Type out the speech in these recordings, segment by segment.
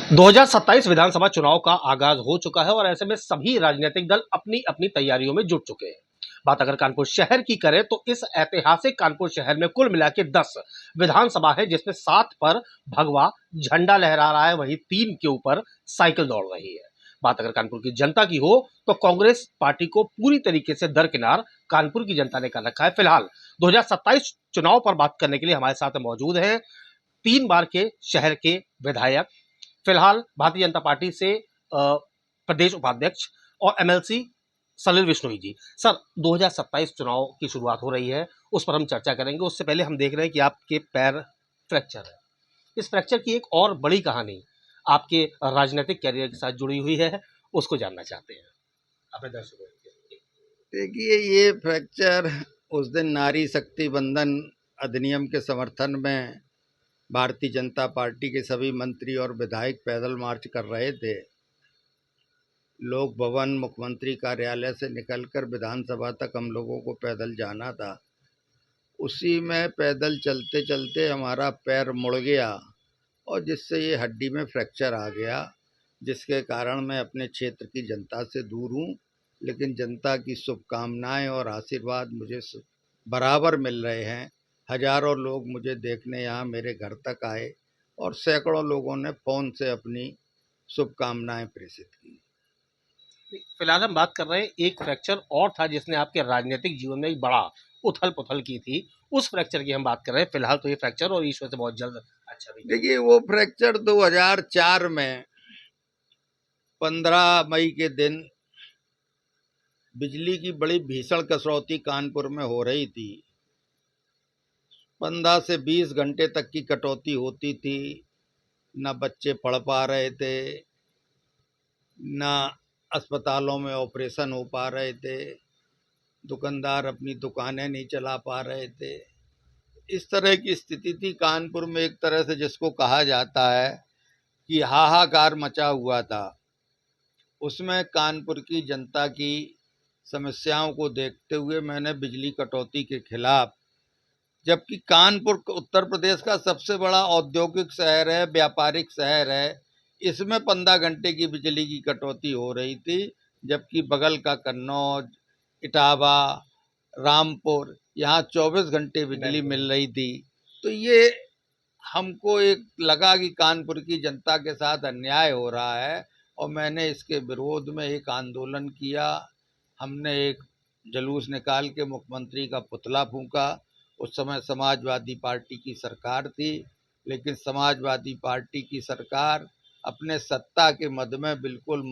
2027 विधानसभा चुनाव का आगाज हो चुका है और ऐसे में सभी राजनीतिक दल अपनी अपनी तैयारियों में जुट चुके हैं। बात अगर कानपुर शहर की करें तो इस ऐतिहासिक कानपुर शहर में कुल मिला के 10 विधानसभा है, जिसमें 7 पर भगवा झंडा लहरा रहा है, वहीं 3 के ऊपर साइकिल दौड़ रही है। बात अगर कानपुर की जनता की हो तो कांग्रेस पार्टी को पूरी तरीके से दरकिनार कानपुर की जनता ने कर रखा है। फिलहाल 2027 चुनाव पर बात करने के लिए हमारे साथ मौजूद हैं 3 बार के शहर के विधायक, फिलहाल भारतीय जनता पार्टी से प्रदेश उपाध्यक्ष और एमएलसी सलिल विश्नोई जी। सर, 2027 चुनाव की शुरुआत हो रही है, उस पर हम चर्चा करेंगे। उससे पहले हम देख रहे हैं कि आपके पैर फ्रैक्चर है। इस फ्रैक्चर की एक और बड़ी कहानी आपके राजनीतिक कैरियर के साथ जुड़ी हुई है, उसको जानना चाहते हैं अपने दर्शकों के। देखिए, ये फ्रैक्चर उस दिन नारी शक्ति बंधन अधिनियम के समर्थन में भारतीय जनता पार्टी के सभी मंत्री और विधायक पैदल मार्च कर रहे थे। लोक भवन मुख्यमंत्री कार्यालय से निकलकर विधानसभा तक हम लोगों को पैदल जाना था। उसी में पैदल चलते चलते हमारा पैर मुड़ गया और जिससे ये हड्डी में फ्रैक्चर आ गया, जिसके कारण मैं अपने क्षेत्र की जनता से दूर हूँ। लेकिन जनता की शुभकामनाएं और आशीर्वाद मुझे बराबर मिल रहे हैं। हजारों लोग मुझे देखने यहाँ मेरे घर तक आए और सैकड़ों लोगों ने फ़ोन से अपनी शुभकामनाएं प्रेषित की। फिलहाल हम बात कर रहे हैं, एक फ्रैक्चर और था जिसने आपके राजनीतिक जीवन में एक बड़ा उथल पुथल की थी, उस फ्रैक्चर की हम बात कर रहे हैं। फिलहाल तो ये फ्रैक्चर और ईश्वर से बहुत जल्द अच्छा भी। देखिए, वो फ्रैक्चर 2004 में 15 मई के दिन बिजली की बड़ी भीषण कटौती कानपुर में हो रही थी। 15 से 20 घंटे तक की कटौती होती थी। न बच्चे पढ़ पा रहे थे, न अस्पतालों में ऑपरेशन हो पा रहे थे, दुकानदार अपनी दुकानें नहीं चला पा रहे थे। इस तरह की स्थिति थी कानपुर में। एक तरह से जिसको कहा जाता है कि हाहाकार मचा हुआ था। उसमें कानपुर की जनता की समस्याओं को देखते हुए मैंने बिजली कटौती के खिलाफ, जबकि कानपुर उत्तर प्रदेश का सबसे बड़ा औद्योगिक शहर है, व्यापारिक शहर है, इसमें 15 घंटे की बिजली की कटौती हो रही थी, जबकि बगल का कन्नौज, इटावा, रामपुर, यहाँ 24 घंटे बिजली मिल रही थी। तो ये हमको एक लगा कि कानपुर की जनता के साथ अन्याय हो रहा है और मैंने इसके विरोध में एक आंदोलन किया। हमने एक जुलूस निकाल के मुख्यमंत्री का पुतला फूंका। उस समय समाजवादी पार्टी की सरकार थी, लेकिन समाजवादी पार्टी की सरकार अपने सत्ता के मद में बिल्कुल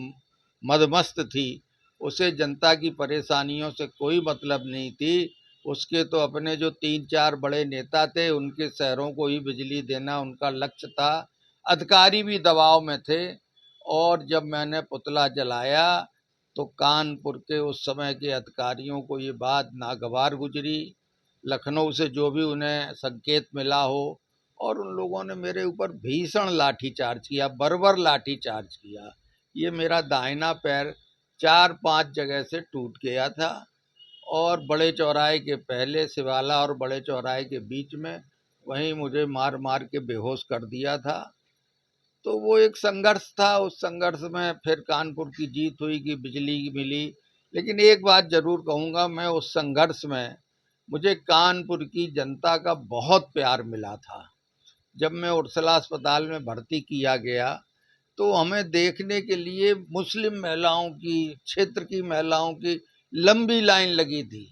मदमस्त थी। उसे जनता की परेशानियों से कोई मतलब नहीं थी। उसके तो अपने जो 3-4 बड़े नेता थे, उनके शहरों को ही बिजली देना उनका लक्ष्य था। अधिकारी भी दबाव में थे। और जब मैंने पुतला जलाया तो कानपुर के उस समय के अधिकारियों को ये बात नागवार गुजरी, लखनऊ से जो भी उन्हें संकेत मिला हो, और उन लोगों ने मेरे ऊपर भीषण लाठीचार्ज किया, बर्बर लाठीचार्ज किया। ये मेरा दाहिना पैर 4-5 जगह से टूट गया था और बड़े चौराहे के पहले शिवाला और बड़े चौराहे के बीच में वहीं मुझे मार मार के बेहोश कर दिया था। तो वो एक संघर्ष था। उस संघर्ष में फिर कानपुर की जीत हुई कि बिजली मिली। लेकिन एक बात जरूर कहूँगा, मैं उस संघर्ष में मुझे कानपुर की जनता का बहुत प्यार मिला था। जब मैं उर्सला अस्पताल में भर्ती किया गया तो हमें देखने के लिए मुस्लिम महिलाओं की, क्षेत्र की महिलाओं की लंबी लाइन लगी थी।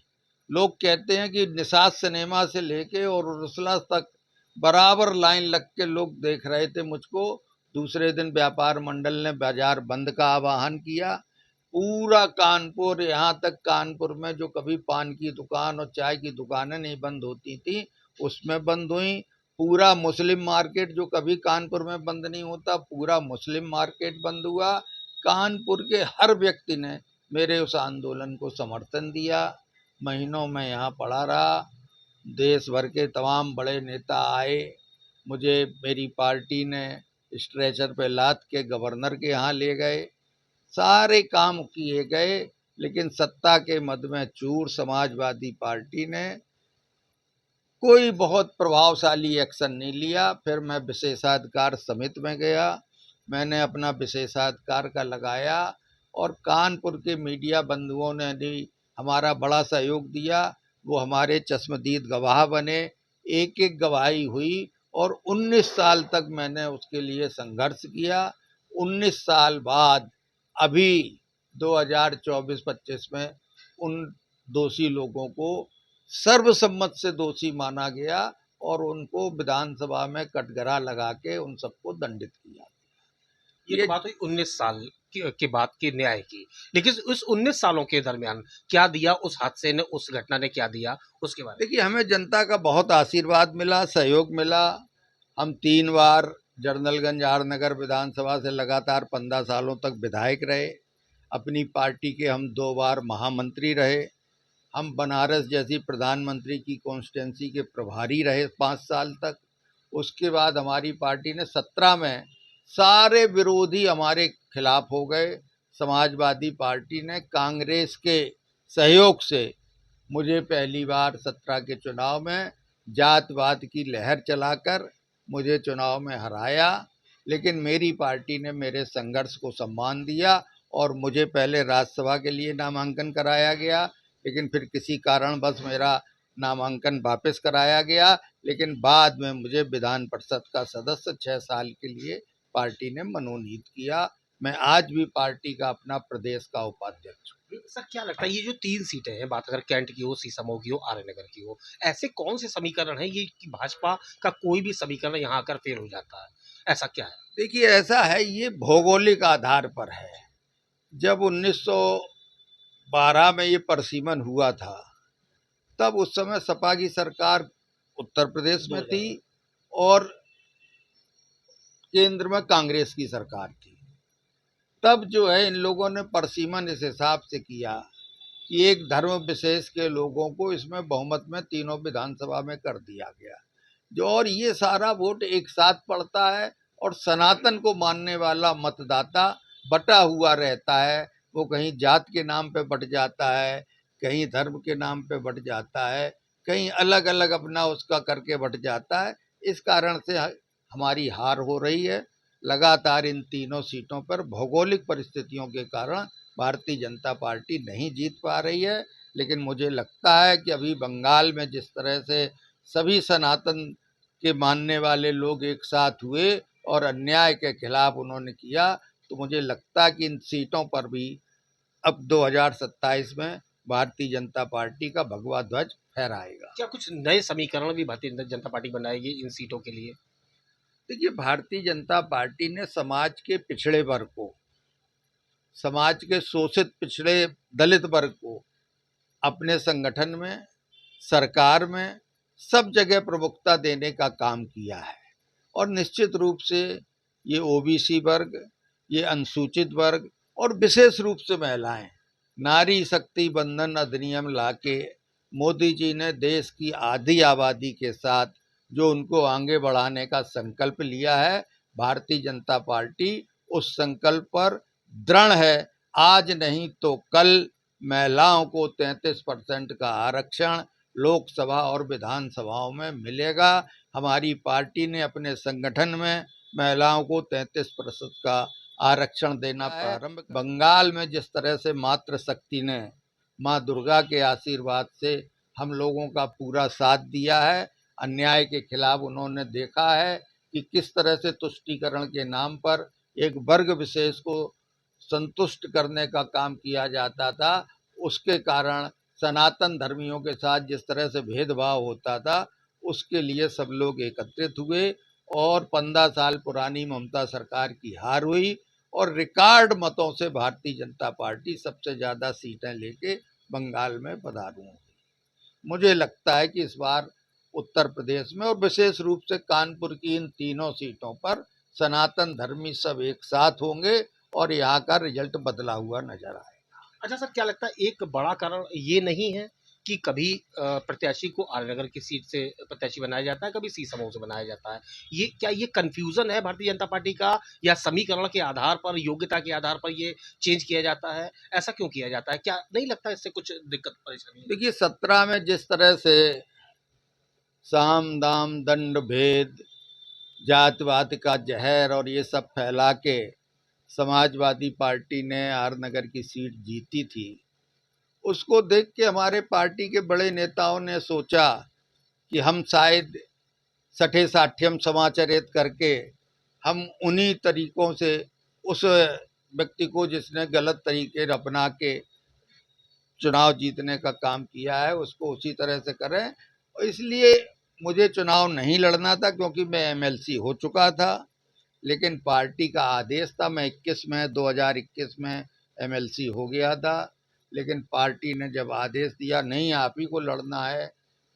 लोग कहते हैं कि निषाद सिनेमा से लेके और उर्सला तक बराबर लाइन लग के लोग देख रहे थे मुझको। दूसरे दिन व्यापार मंडल ने बाजार बंद का आह्वान किया। पूरा कानपुर, यहाँ तक कानपुर में जो कभी पान की दुकान और चाय की दुकानें नहीं बंद होती थी, उसमें बंद हुई। पूरा मुस्लिम मार्केट जो कभी कानपुर में बंद नहीं होता, पूरा मुस्लिम मार्केट बंद हुआ। कानपुर के हर व्यक्ति ने मेरे उस आंदोलन को समर्थन दिया। महीनों में यहाँ पड़ा रहा। देश भर के तमाम बड़े नेता आए, मुझे मेरी पार्टी ने स्ट्रेचर पे लाद के गवर्नर के यहाँ ले गए। सारे काम किए गए, लेकिन सत्ता के मद में चूर समाजवादी पार्टी ने कोई बहुत प्रभावशाली एक्शन नहीं लिया। फिर मैं विशेषाधिकार समिति में गया मैंने अपना विशेषाधिकार का लगाया और कानपुर के मीडिया बंधुओं ने भी हमारा बड़ा सहयोग दिया। वो हमारे चश्मदीद गवाह बने, एक एक गवाही हुई और 19 साल तक मैंने उसके लिए संघर्ष किया। 19 साल बाद अभी 2024-25 में उन दोषी लोगों को सर्वसम्मत से दोषी माना गया और उनको विधानसभा में कटघरा लगा के उन सबको दंडित किया। ये तो बात हुई 19 साल के बाद के न्याय की, लेकिन उस 19 सालों के दरमियान क्या दिया उस हादसे ने, उस घटना ने क्या दिया, उसके बारे में? देखिए, हमें जनता का बहुत आशीर्वाद मिला, सहयोग मिला। हम 3 बार जर्नलगंज आर नगर विधानसभा से लगातार 15 सालों तक विधायक रहे। अपनी पार्टी के हम 2 बार महामंत्री रहे। हम बनारस जैसी प्रधानमंत्री की कॉन्स्टिट्यूंसी के प्रभारी रहे 5 साल तक। उसके बाद हमारी पार्टी ने 17 में सारे विरोधी हमारे खिलाफ हो गए। समाजवादी पार्टी ने कांग्रेस के सहयोग से मुझे पहली बार 17 के चुनाव में जातवाद की लहर चलाकर मुझे चुनाव में हराया, लेकिन मेरी पार्टी ने मेरे संघर्ष को सम्मान दिया और मुझे पहले राज्यसभा के लिए नामांकन कराया गया, लेकिन फिर किसी कारणवश मेरा नामांकन वापस कराया गया। लेकिन बाद में मुझे विधान परिषद का सदस्य 6 साल के लिए पार्टी ने मनोनीत किया। मैं आज भी पार्टी का अपना प्रदेश का उपाध्यक्ष हूँ। सर क्या लगता है ये जो 3 सीटें हैं, बात अगर कैंट की हो, सीसामऊ की हो, आर्यनगर की हो, ऐसे कौन से समीकरण हैं ये कि भाजपा का कोई भी समीकरण यहाँ आकर फेल हो जाता है? ऐसा क्या है? देखिए, ऐसा है, ये भौगोलिक आधार पर है। जब 1912 में ये परसीमन हुआ था, तब उस समय सपा की सरकार उत्तर प्रदेश में थी और केंद्र में कांग्रेस की सरकार थी। तब जो है इन लोगों ने परसीमन इस हिसाब से किया कि एक धर्म विशेष के लोगों को इसमें बहुमत में तीनों विधानसभा में कर दिया गया, जो और ये सारा वोट एक साथ पड़ता है और सनातन को मानने वाला मतदाता बटा हुआ रहता है। वो कहीं जात के नाम पे बट जाता है, कहीं धर्म के नाम पे बट जाता है, कहीं अलग अलग अपना उसका करके बट जाता है। इस कारण से हमारी हार हो रही है। लगातार इन तीनों सीटों पर भौगोलिक परिस्थितियों के कारण भारतीय जनता पार्टी नहीं जीत पा रही है। लेकिन मुझे लगता है कि अभी बंगाल में जिस तरह से सभी सनातन के मानने वाले लोग एक साथ हुए और अन्याय के खिलाफ उन्होंने किया, तो मुझे लगता है कि इन सीटों पर भी अब 2027 में भारतीय जनता पार्टी का भगवा ध्वज फहराएगा। क्या कुछ नए समीकरण भी भारतीय जनता पार्टी बनाएगी इन सीटों के लिए? देखिए, भारतीय जनता पार्टी ने समाज के पिछड़े वर्ग को, समाज के शोषित पिछड़े दलित वर्ग को अपने संगठन में, सरकार में, सब जगह प्रमुखता देने का काम किया है। और निश्चित रूप से ये ओबीसी वर्ग, ये अनुसूचित वर्ग और विशेष रूप से महिलाएं, नारी शक्ति बंधन अधिनियम लाके मोदी जी ने देश की आधी आबादी के साथ जो उनको आगे बढ़ाने का संकल्प लिया है, भारतीय जनता पार्टी उस संकल्प पर दृढ़ है। आज नहीं तो कल महिलाओं को 33% का आरक्षण लोकसभा और विधानसभाओं में मिलेगा। हमारी पार्टी ने अपने संगठन में महिलाओं को 33% का आरक्षण देना प्रारंभ। बंगाल में जिस तरह से मातृशक्ति ने माँ दुर्गा के आशीर्वाद से हम लोगों का पूरा साथ दिया है, अन्याय के खिलाफ उन्होंने देखा है कि किस तरह से तुष्टीकरण के नाम पर एक वर्ग विशेष को संतुष्ट करने का काम किया जाता था। उसके कारण सनातन धर्मियों के साथ जिस तरह से भेदभाव होता था, उसके लिए सब लोग एकत्रित हुए और 15 साल पुरानी ममता सरकार की हार हुई और रिकॉर्ड मतों से भारतीय जनता पार्टी सबसे ज़्यादा सीटें लेके बंगाल में पधारू हुई। मुझे लगता है कि इस बार उत्तर प्रदेश में और विशेष रूप से कानपुर की इन तीनों सीटों पर सनातन धर्मी सब एक साथ होंगे और यहाँ का रिजल्ट बदला हुआ नजर आएगा। अच्छा सर, क्या लगता है एक बड़ा कारण ये नहीं है कि कभी प्रत्याशी को आर्यनगर की सीट से प्रत्याशी बनाया जाता है, कभी सीसामऊ से बनाया जाता है? ये क्या ये कंफ्यूजन है भारतीय जनता पार्टी का, या समीकरण के आधार पर, योग्यता के आधार पर ये चेंज किया जाता है? ऐसा क्यों किया जाता है? क्या नहीं लगता इससे कुछ दिक्कत परेशानी? देखिए, 17 में जिस तरह से साम दाम दंड भेद जातवाद का जहर और ये सब फैला के समाजवादी पार्टी ने आर नगर की सीट जीती थी, उसको देख के हमारे पार्टी के बड़े नेताओं ने सोचा कि हम शायद सठे साठ्यम समाचरित करके हम उन्हीं तरीकों से उस व्यक्ति को जिसने गलत तरीके अपना के चुनाव जीतने का काम किया है उसको उसी तरह से करें। और इसलिए मुझे चुनाव नहीं लड़ना था क्योंकि मैं एमएलसी हो चुका था, लेकिन पार्टी का आदेश था। मैं 2021 में एमएलसी हो गया था, लेकिन पार्टी ने जब आदेश दिया नहीं आप ही को लड़ना है,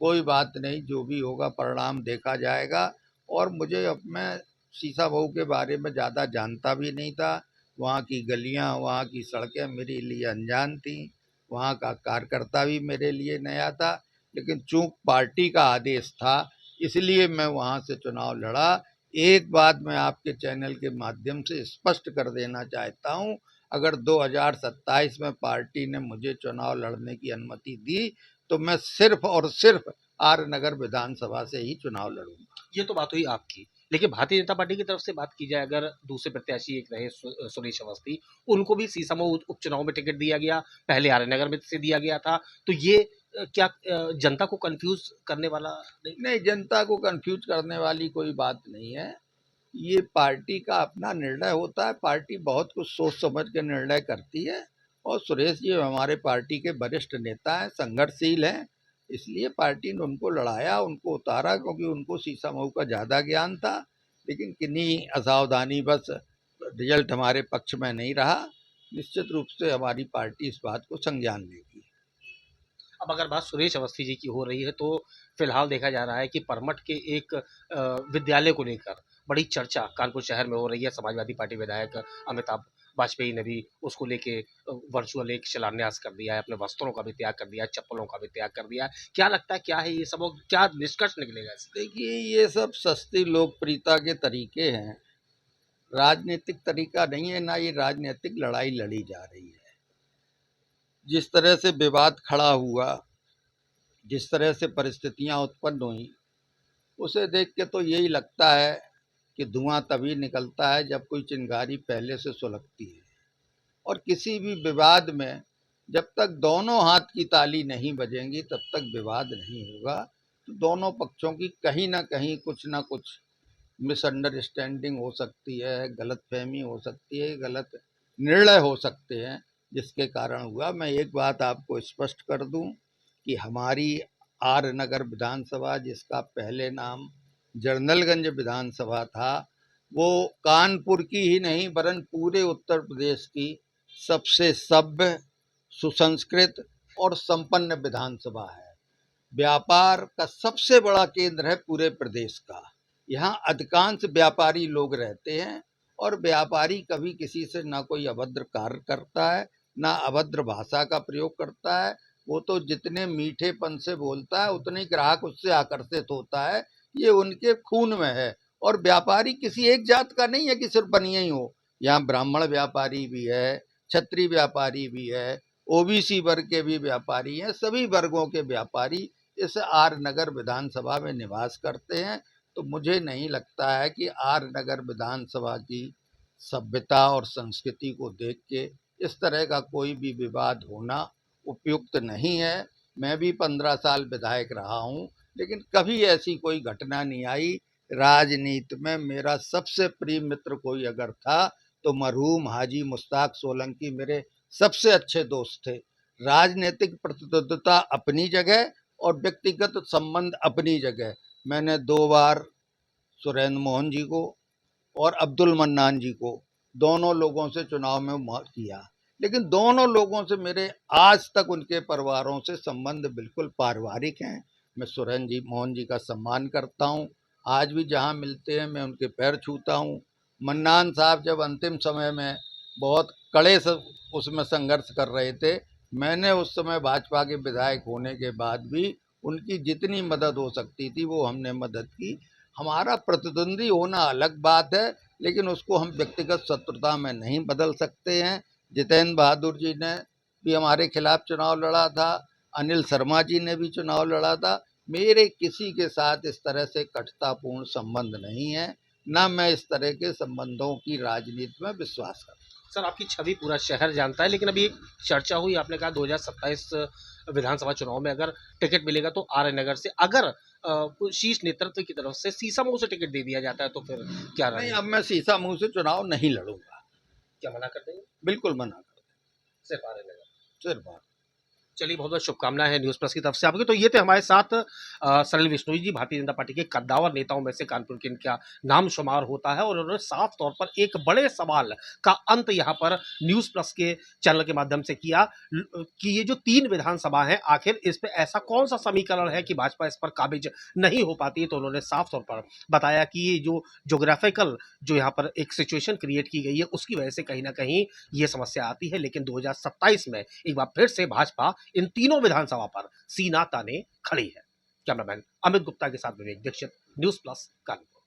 कोई बात नहीं, जो भी होगा परिणाम देखा जाएगा। और मुझे अब मैं शीशा बहू के बारे में ज़्यादा जानता भी नहीं था, वहाँ की गलियाँ वहाँ की सड़कें मेरे लिए अनजान थी, वहाँ का कार्यकर्ता भी मेरे लिए नया था, लेकिन चूंकि पार्टी का आदेश था इसलिए मैं वहाँ से चुनाव लड़ा। एक बात मैं आपके चैनल के माध्यम से स्पष्ट कर देना चाहता हूँ, अगर 2027 में पार्टी ने मुझे चुनाव लड़ने की अनुमति दी तो मैं सिर्फ और सिर्फ आर नगर विधानसभा से ही चुनाव लड़ूंगा। ये तो बात हुई आपकी, लेकिन भारतीय जनता पार्टी की तरफ से बात की जाए, अगर दूसरे प्रत्याशी एक रहे सुरेश अवस्थी, उनको भी सीसमो उपचुनाव में टिकट दिया गया, पहले आर्यनगर में से दिया गया था, तो ये क्या जनता को कंफ्यूज करने वाला नहीं? नहीं, जनता को कंफ्यूज करने वाली कोई बात नहीं है, ये पार्टी का अपना निर्णय होता है, पार्टी बहुत कुछ सोच समझ के निर्णय करती है। और सुरेश जी हमारे पार्टी के वरिष्ठ नेता हैं, संघर्षशील हैं, इसलिए पार्टी ने उनको लड़ाया, उनको उतारा, क्योंकि उनको शीशा मऊ का ज़्यादा ज्ञान था। लेकिन किन्हीं असावधानी बस रिजल्ट हमारे पक्ष में नहीं रहा। निश्चित रूप से हमारी पार्टी इस बात को संज्ञान लेगी। अब अगर बात सुरेश अवस्थी जी की हो रही है, तो फिलहाल देखा जा रहा है कि परमठ के एक विद्यालय को लेकर बड़ी चर्चा कानपुर शहर में हो रही है। समाजवादी पार्टी विधायक अमिताभ वाजपेयी ने भी उसको लेके वर्चुअल एक शिलान्यास कर दिया है, अपने वस्त्रों का भी त्याग कर दिया है, चप्पलों का भी त्याग कर दिया है। क्या लगता है क्या है ये सब और क्या निष्कर्ष निकलेगा इससे? देखिए, ये सब सस्ती लोकप्रियता के तरीके हैं, राजनीतिक तरीका नहीं है, ना ये राजनीतिक लड़ाई लड़ी जा रही है। जिस तरह से विवाद खड़ा हुआ, जिस तरह से परिस्थितियां उत्पन्न हुई, उसे देख के तो यही लगता है कि धुआं तभी निकलता है जब कोई चिंगारी पहले से सुलगती है। और किसी भी विवाद में जब तक दोनों हाथ की ताली नहीं बजेंगी तब तक विवाद नहीं होगा। तो दोनों पक्षों की कहीं ना कहीं कुछ ना कुछ मिसअंडरस्टैंडिंग हो सकती है, गलतफहमी हो सकती है, गलत निर्णय हो सकते हैं, जिसके कारण हुआ। मैं एक बात आपको स्पष्ट कर दूं कि हमारी आर नगर विधानसभा, जिसका पहले नाम जर्नलगंज विधानसभा था, वो कानपुर की ही नहीं वरन पूरे उत्तर प्रदेश की सबसे सभ्य, सुसंस्कृत और संपन्न विधानसभा है। व्यापार का सबसे बड़ा केंद्र है पूरे प्रदेश का। यहाँ अधिकांश व्यापारी लोग रहते हैं और व्यापारी कभी किसी से ना कोई अभद्र कार्य करता है, ना अभद्र भाषा का प्रयोग करता है। वो तो जितने मीठेपन से बोलता है उतने ही ग्राहक उससे आकर्षित होता है, ये उनके खून में है। और व्यापारी किसी एक जात का नहीं है कि सिर्फ बनिया ही हो, यहाँ ब्राह्मण व्यापारी भी है, क्षत्रिय व्यापारी भी है, ओबीसी वर्ग के भी व्यापारी हैं, सभी वर्गों के व्यापारी इस आर नगर विधानसभा में निवास करते हैं। तो मुझे नहीं लगता है कि आर नगर विधानसभा की सभ्यता और संस्कृति को देख के इस तरह का कोई भी विवाद होना उपयुक्त नहीं है। मैं भी 15 साल विधायक रहा हूँ, लेकिन कभी ऐसी कोई घटना नहीं आई। राजनीति में मेरा सबसे प्रिय मित्र कोई अगर था तो मरहूम हाजी मुश्ताक सोलंकी मेरे सबसे अच्छे दोस्त थे। राजनीतिक प्रतिद्वंद्विता अपनी जगह और व्यक्तिगत संबंध अपनी जगह। मैंने 2 बार सुरेंद्र मोहन जी को और अब्दुल मन्नान जी को, दोनों लोगों से चुनाव में किया, लेकिन दोनों लोगों से मेरे आज तक उनके परिवारों से संबंध बिल्कुल पारिवारिक हैं। मैं सुरेंद्र जी मोहन जी का सम्मान करता हूँ, आज भी जहाँ मिलते हैं मैं उनके पैर छूता हूँ। मन्नान साहब जब अंतिम समय में बहुत कड़े से उसमें संघर्ष कर रहे थे, मैंने उस समय भाजपा के विधायक होने के बाद भी उनकी जितनी मदद हो सकती थी वो हमने मदद की। हमारा प्रतिद्वंदी होना अलग बात है, लेकिन उसको हम व्यक्तिगत शत्रुता में नहीं बदल सकते हैं। जितेंद्र बहादुर जी ने भी हमारे खिलाफ चुनाव लड़ा था, अनिल शर्मा जी ने भी चुनाव लड़ा था। मेरे किसी के साथ इस तरह से कटुतापूर्ण संबंध नहीं है। ना मैं इस तरह के संबंधों की राजनीति में विश्वास करता हूँ। सर, आपकी छवि पूरा शहर जानता है, लेकिन अभी एक चर्चा हुई, आपने कहा 2027 विधानसभा चुनाव में अगर टिकट मिलेगा तो आर्य नगर से, अगर कोई शीर्ष नेतृत्व की तरफ से सीसामऊ से टिकट दे दिया जाता है तो फिर क्या नहीं, रहेगा? अब मैं सीसामऊ से चुनाव नहीं लड़ूंगा, क्या मना कर देंगे? बिल्कुल मना कर सिर्फ आर्य नगर। सिर्फ आप। चलिए, बहुत बहुत शुभकामनाएं हैं न्यूज प्लस की तरफ से आपकी। तो ये थे हमारे साथ सलिल विश्नोई जी, भारतीय जनता पार्टी के कद्दावर नेताओं में से कानपुर के इनका नाम शुमार होता है, और उन्होंने साफ तौर पर एक बड़े सवाल का अंत यहाँ पर न्यूज प्लस के चैनल के माध्यम से किया कि ये जो 3 विधानसभा हैं, आखिर इस पे ऐसा कौन सा समीकरण है कि भाजपा इस पर काबिज नहीं हो पाती है। तो उन्होंने साफ तौर पर बताया कि ये जो ज्योग्राफिकल जो यहाँ पर एक सिचुएशन क्रिएट की गई है, उसकी वजह से कहीं ना कहीं ये समस्या आती है, लेकिन 2027 में एक बार फिर से भाजपा इन तीनों विधानसभा पर सीना ताने खड़ी है। कैमरामैन अमित गुप्ता के साथ विवेक दीक्षित, न्यूज प्लस कानपुर।